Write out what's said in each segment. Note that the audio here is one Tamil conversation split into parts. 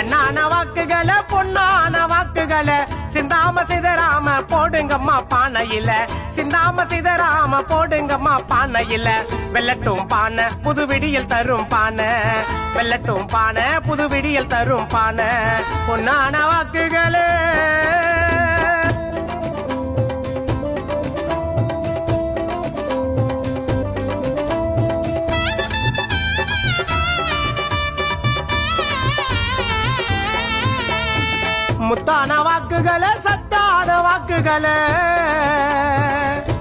பெண்ணான வாக்குகளை பொன்னான வாக்குகளை சிந்தாம சிதறாம போடுங்கம்மா பானையில, சிந்தாம சிதறாம போடுங்கம்மா பானையில. வெள்ளட்டும் பானை புது விடியல் தரும் பானை, வெள்ளட்டும் பானை புது விடியல் தரும் பானை. பொன்னான வாக்குகளே முத்தான வாக்குகளை சத்தான வாக்குகளை,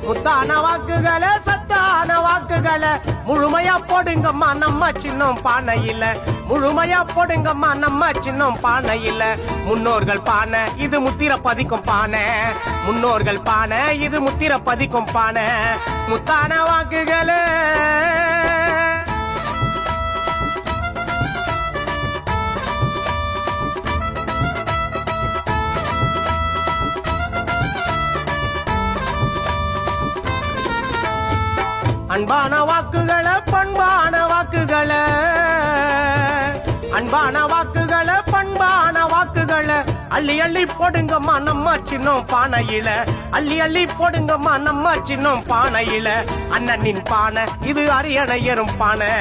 முத்தான வாக்குகளை சத்தான வாக்குகளை முழுமையா போடுங்கம்மா நம்ம சின்னம் பானையில, முழுமையா போடுங்கம்மா நம்ம சின்னம் பானையில. முன்னோர்கள் பானை இது முத்திர பதிக்கும் பானை, முன்னோர்கள் பானை இது முத்திர பதிக்கும் பானை. முத்தான வாக்குகளே அன்பான வாக்குகளை பண்பான வாக்குகளை, அன்பான வாக்குகளை பண்பான வாக்குகளை அள்ளி அள்ளி போடுங்கம்மா நம்ம சின்னம் பானையில, அள்ளி அள்ளி போடுங்கம்மா நம்ம சின்னம் பானையில. அண்ணனின் பானை இது அரியணை ஏறும் பானை,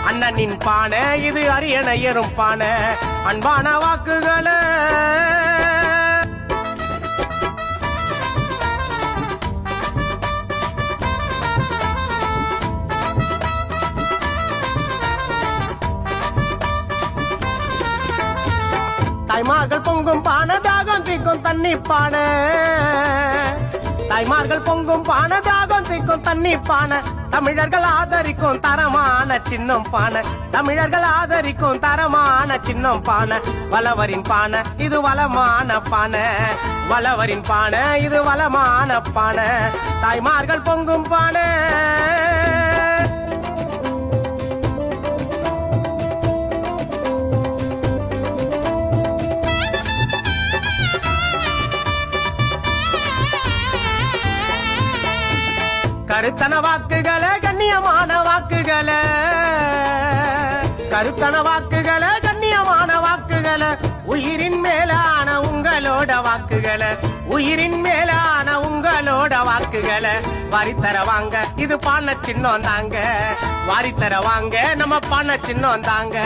அண்ணனின் பானை இது அரியணை ஏறும் பானை. அன்பான வாக்குகளை தாய்மார்கள் பொங்கும் பானை தாகம் தீக்கும் தண்ணி பானை, தாய்மார்கள் பொங்கும் பானை தாகம் தீக்கும் தண்ணி பானை. தமிழர்கள் ஆதரிக்கும் தரமான சின்னம் பானை, தமிழர்கள் ஆதரிக்கும் தரமான சின்னம் பானை. வளவரின் பானை இது வளமான பானை, வளவரின் பானை இது வளமான பானை. தாய்மார்கள் பொங்கும் பானை கருத்தன வாக்குகளை கண்ணியமான வாக்குகளை, கருத்தன வாக்குகளை கண்ணியமான வாக்குகளை. உயிரின் மேலான உங்களோட வாக்குகளை, உயிரின் மேலான உங்களோட வாக்குகளை. வாரித்தர வாங்க இது பானை சின்னம் தாங்க, வாரித்தர வாங்க நம்ம பானை சின்னம் தாங்க.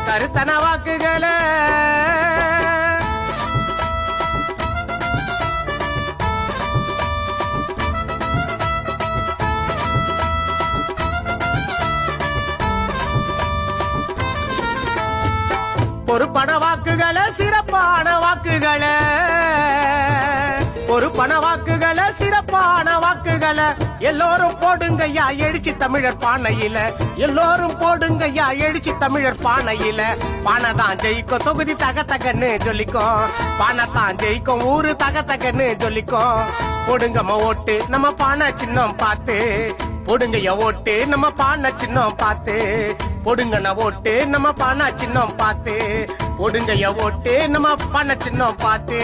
கருத்தன வாக்குகளை பொறுப்பான வாக்குகளை சிறப்பான வாக்குகளை, பொறுப்பான வாக்குகளை சிறப்பான வாக்குகளை. எல்லோரும் போடுங்கய்யா எழுச்சி தமிழர் பானையில, எல்லோரும் போடுங்கய்யா எழுச்சி தமிழர் பானையில. பானை தான் ஜெயிக்கும் தொகுதி தக தகன்னு சொல்லிக்கும், பானை தான் ஜெயிக்கும் ஊரு தக தகன்னு சொல்லிக்கும். போடுங்கம்மா ஓட்டு நம்ம பானை சின்னம் பார்த்து, போடுங்கய்யா ஓட்டு நம்ம பானை சின்னம் பார்த்து, போடுங்கண்ணா ஓட்டு நம்ம பானை சின்னம் பார்த்து, போடுங்கய்யா ஓட்டு நம்ம பானை சின்னம் பார்த்து.